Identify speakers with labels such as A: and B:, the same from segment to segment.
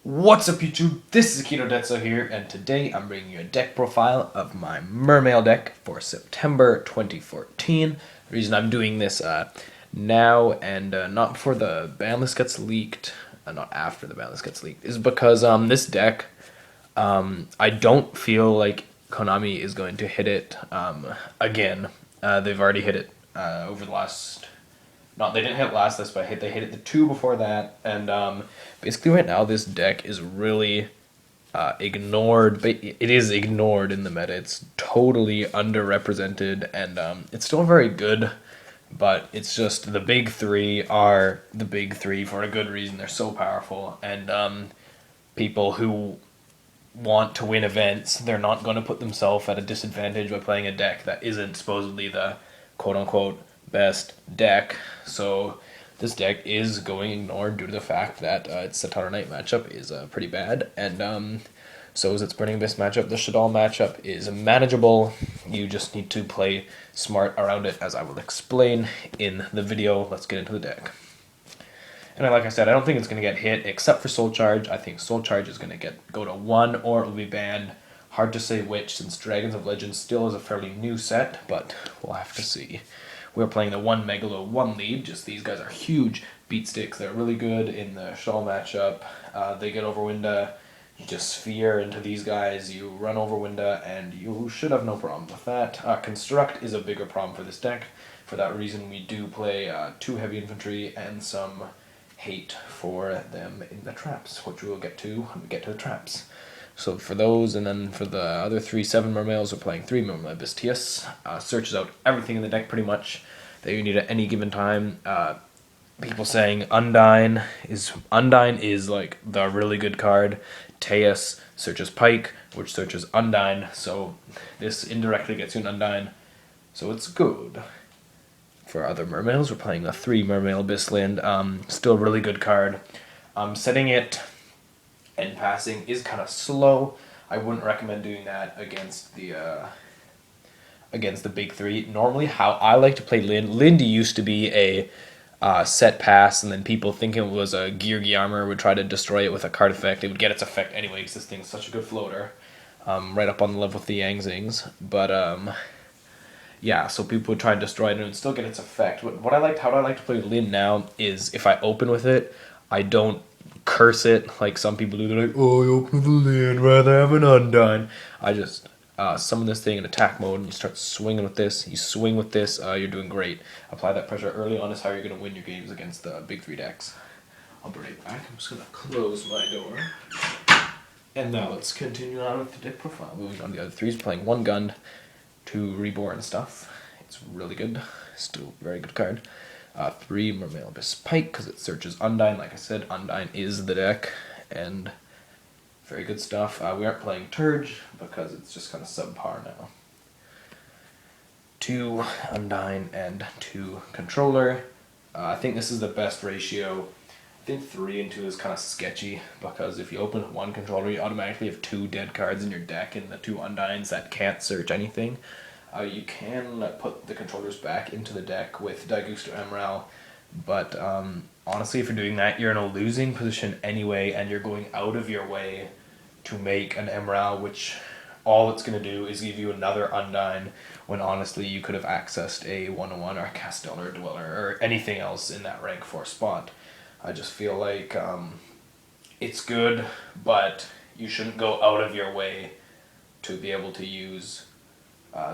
A: What's up YouTube, this is Akito Detso here, and today I'm bringing you a deck profile of my Mermail deck for September 2014. The reason I'm doing this now and not before the ban list gets leaked, not after the ban list gets leaked, is because this deck, I don't feel like Konami is going to hit it again. They've already hit it over the last... No, they didn't hit last list, but they hit it the two before that, and basically right now this deck is really ignored. But it is ignored in the meta. It's totally underrepresented, and it's still very good. But it's just the big three are the big three for a good reason. They're so powerful, and people who want to win events, they're not going to put themselves at a disadvantage by playing a deck that isn't supposedly the quote-unquote best deck. So this deck is going ignored due to the fact that its Satana Knight matchup is pretty bad, and so is its Burning Abyss matchup. The Shaddoll matchup is manageable. You just need to play smart around it, as I will explain in the video. Let's get into the deck. And like I said, I don't think it's going to get hit except for Soul Charge. I think Soul Charge is going to go to 1 or it will be banned. Hard to say which, since Dragons of Legend still is a fairly new set, but we'll have to see. We're playing the 1 Megalo 1 lead. Just these guys are huge beat sticks. They're really good in the Shawl matchup. They get Overwinda. You just Sphere into these guys. You run Overwinda, and you should have no problem with that. Construct is a bigger problem for this deck. For that reason, we do play 2 heavy infantry and some hate for them in the traps, which we will get to when we get to the traps. So for those, and then for the other 3 7 Mermails, we're playing 3 Mermail Abyss. Searches out everything in the deck pretty much that you need at any given time. People saying Undyne is like the really good card. Teus searches Pike, which searches Undyne, so this indirectly gets you an Undyne, so it's good. For other Mermails, we're playing the 3 Mermail Abyss land. Still a really good card. Setting it and passing is kind of slow. I wouldn't recommend doing that against the big three. Normally, how I like to play Lindy used to be a set pass, and then people thinking it was a Gear armor would try to destroy it with a card effect. It would get its effect anyway because this thing's such a good floater, right up on the level with the Yang Zings. But yeah, so people would try and destroy it and it would still get its effect. How I like to play with Lin now is if I open with it, I don't curse it like some people do. They're like, oh, I open with a Lin, rather have an Undyne. I just summon this thing in attack mode and you start swinging with this. You swing with this, you're doing great. Apply that pressure early on is how you're going to win your games against the big three decks. I'll be right back. I'm just going to close my door. And now let's continue on with the deck profile. Moving on to the other 3s, playing 1 Gun, 2 Reborn stuff. It's really good. Still a very good card. 3 Mermail Abyss Pike, because it searches Undyne. Like I said, Undyne is the deck, and very good stuff. We aren't playing Turge, because it's just kind of subpar now. 2 Undyne and 2 Controller. I think this is the best ratio. I think 3 and 2 is kind of sketchy, because if you open 1 Controller, you automatically have 2 dead cards in your deck and the 2 Undynes that can't search anything. You can put the controllers back into the deck with Daigusto Emerald, but honestly, if you're doing that, you're in a losing position anyway, and you're going out of your way to make an Emerald, which all it's going to do is give you another Undyne, when honestly you could have accessed a 101 or a Castellar Dweller or anything else in that rank 4 spot. I just feel like it's good, but you shouldn't go out of your way to be able to use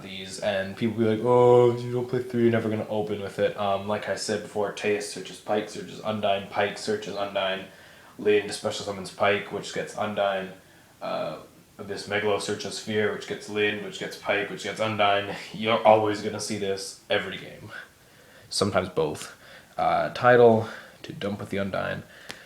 A: these, and people be like, oh, you don't play 3, you're never going to open with it. Like I said before, Teus searches Pike, searches Undyne, Pike searches Undyne, Lin special summons Pike, which gets Undyne, Abyss Megalo searches Sphere, which gets Lin, which gets Pike, which gets Undyne. You're always going to see this every game. Sometimes both. Tidal to dump with the Undyne,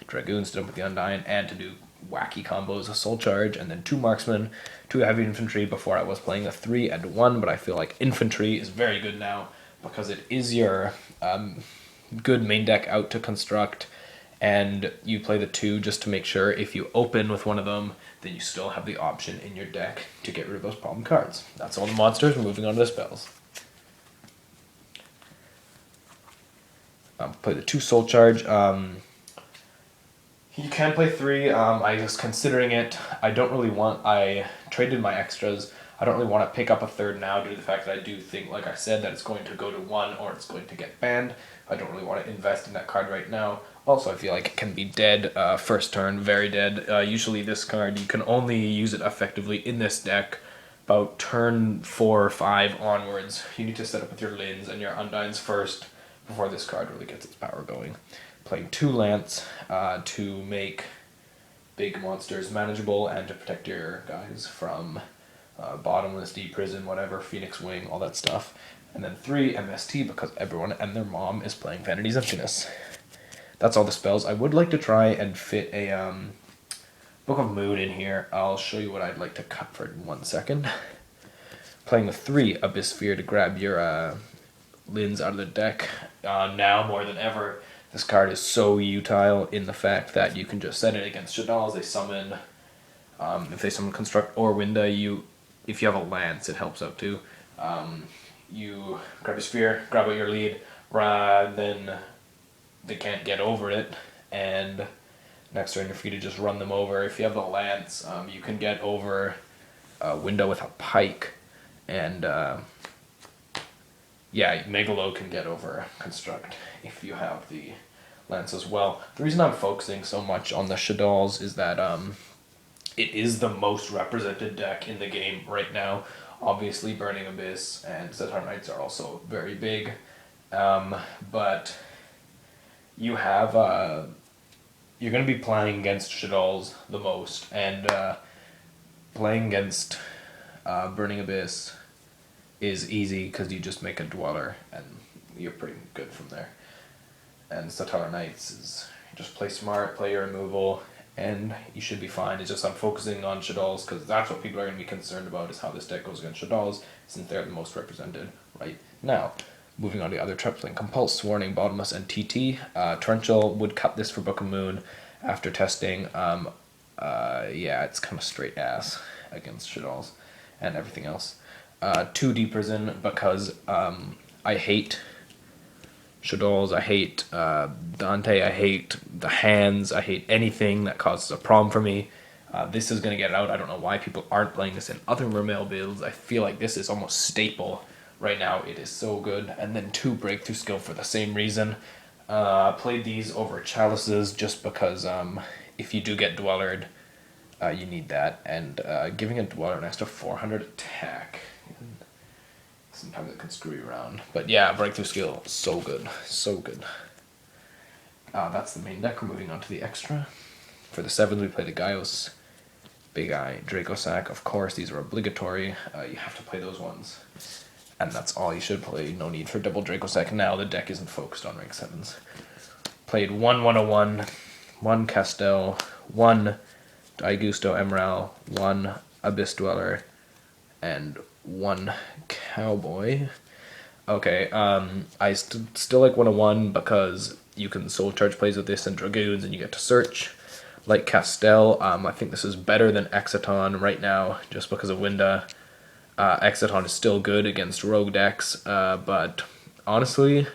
A: Dragoons to dump with the Undyne, and to do wacky combos of Soul Charge, and then 2 Marksmen, 2 Heavy Infantry. Before I was playing a 3 and 1, but I feel like Infantry is very good now because it is your good main deck out to construct, and you play the 2 just to make sure if you open with one of them, then you still have the option in your deck to get rid of those problem cards. That's all the monsters. We're moving on to the spells. Play the 2 Soul Charge. You can play 3. I was considering it. I traded my extras. I don't really want to pick up a third now due to the fact that I do think, like I said, that it's going to go to 1 or it's going to get banned. I don't really want to invest in that card right now. Also, I feel like it can be dead first turn, very dead. Usually this card, you can only use it effectively in this deck about turn 4 or 5 onwards. You need to set up with your Lins and your Undines first before this card really gets its power going. Playing 2 Lance to make big monsters manageable and to protect your guys from Bottomless, Deep Prison, whatever, Phoenix Wing, all that stuff. And then 3 MST because everyone and their mom is playing Vanity's Emptiness. That's all the spells. I would like to try and fit a Book of Moon in here. I'll show you what I'd like to cut for in 1 second. Playing with 3 Abyss Sphere to grab your Lins out of the deck. Now more than ever, this card is so utile in the fact that you can just set it against Shadal's. They summon, if they summon Construct or Winda, if you have a Lance, it helps out too. You grab your Sphere, grab out your lead, then they can't get over it, and next turn you're free to just run them over. If you have the Lance, you can get over a Winda with a Pike, and yeah, Megalo can get over Construct if you have the Lance as well. The reason I'm focusing so much on the Shadal's is that it is the most represented deck in the game right now. Obviously, Burning Abyss and Centaur Knights are also very big, but you have you're going to be playing against Shadal's the most, and playing against Burning Abyss is easy because you just make a Dweller and you're pretty good from there. And Centaur Knights is just play smart, play your removal, and you should be fine. It's just I'm focusing on Shadal's because that's what people are going to be concerned about, is how this deck goes against Shadal's, since they're the most represented right now. Moving on to the other traps, playing Compulse, Warning, Bottomless, and TT. Torrential would cut this for Book of Moon after testing. Yeah, it's kind of straight ass against Shadal's and everything else. 2 Deep Prison because I hate Shadal's, I hate Dante, I hate the hands, I hate anything that causes a problem for me. This is going to get it out. I don't know why people aren't playing this in other Mermail builds. I feel like this is almost staple right now. It is so good. And then 2 Breakthrough Skill for the same reason. I played these over Chalices just because if you do get Dwellered, you need that. And giving a Dweller an extra 400 attack, sometimes it can screw you around. But yeah, Breakthrough Skill, so good. So good. That's the main deck. We're moving on to the extra. For the 7s, we play the Gaios, Big Eye, Dracosac. Of course, these are obligatory. You have to play those ones. And that's all you should play. No need for double Dracosac now. The deck isn't focused on rank 7s. Played 1 101, 1 Castel, 1 Daigusto Emerald, 1 Abyss Dweller, and 1 Cowboy. Okay, I still like 101 because you can soul charge plays with this and Dragoons and you get to search. Like Castel, I think this is better than Exciton right now just because of Winda. Exciton is still good against rogue decks, but honestly,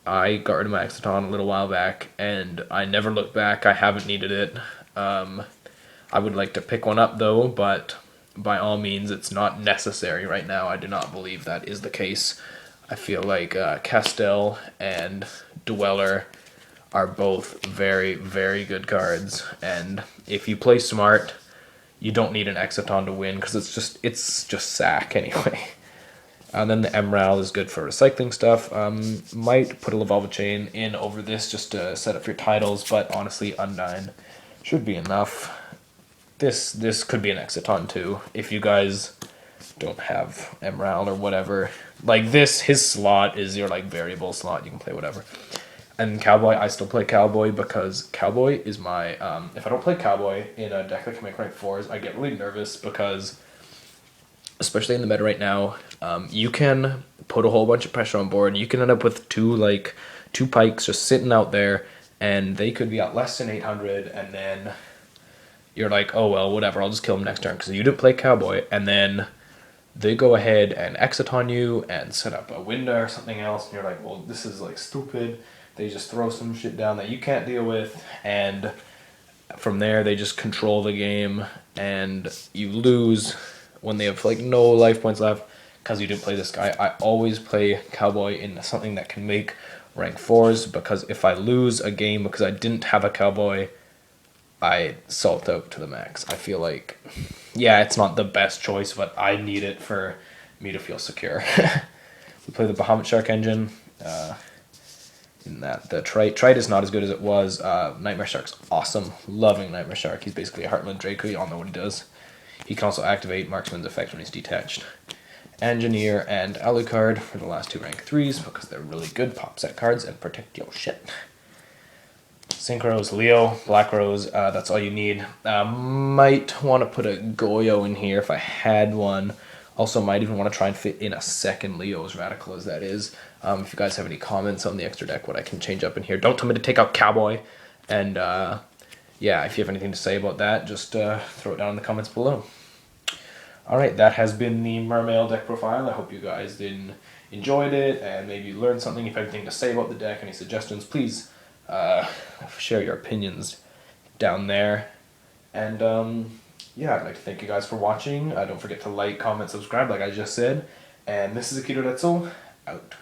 A: I got rid of my Exciton a little while back and I never looked back. I haven't needed it. I would like to pick one up though, but by all means, it's not necessary right now. I do not believe that is the case. I feel like Castel and Dweller are both very, very good cards, and if you play smart, you don't need an Exciton to win because it's just sack anyway. And then the Emerald is good for recycling stuff. Might put a Lavalva Chain in over this just to set up your titles, but honestly, Undine should be enough. This could be an Exciton too, if you guys don't have Emerald or whatever. Like this, his slot is your like variable slot, you can play whatever. And Cowboy, I still play Cowboy because Cowboy is my, if I don't play Cowboy in a deck that can make rank 4s, I get really nervous because, especially in the meta right now, you can put a whole bunch of pressure on board. You can end up with two pikes just sitting out there, and they could be at less than 800, and then you're like, oh well, whatever, I'll just kill them next turn because you didn't play Cowboy, and then they go ahead and Exciton you and set up a Winda or something else, and you're like, well, this is like stupid. They just throw some shit down that you can't deal with, and from there, they just control the game, and you lose when they have like no life points left because you didn't play this guy. I always play Cowboy in something that can make rank 4s, because if I lose a game because I didn't have a Cowboy, I salt out to the max. I feel like, yeah, it's not the best choice, but I need it for me to feel secure. We play the Bahamut Shark engine. In that the trite is not as good as it was. Nightmare Shark's awesome. Loving Nightmare Shark. He's basically a Heartland Draco. You all know what he does. He can also activate Marksman's effect when he's detached. Engineer and Alucard for the last 2 rank 3s because they're really good pop set cards and protect your shit. Synchros, Leo, Black Rose, that's all you need. Might want to put a Goyo in here if I had one. Also might even want to try and fit in a second Leo, as radical as that is. If you guys have any comments on the extra deck, what I can change up in here. Don't tell me to take out Cowboy. And yeah, if you have anything to say about that, just throw it down in the comments below. Alright, that has been the Mermail deck profile. I hope you guys enjoyed it and maybe learned something. If you have anything to say about the deck, any suggestions, please share your opinions down there. And yeah, I'd like to thank you guys for watching. Don't forget to like, comment, subscribe like I just said. And this is Akito Detzel, out.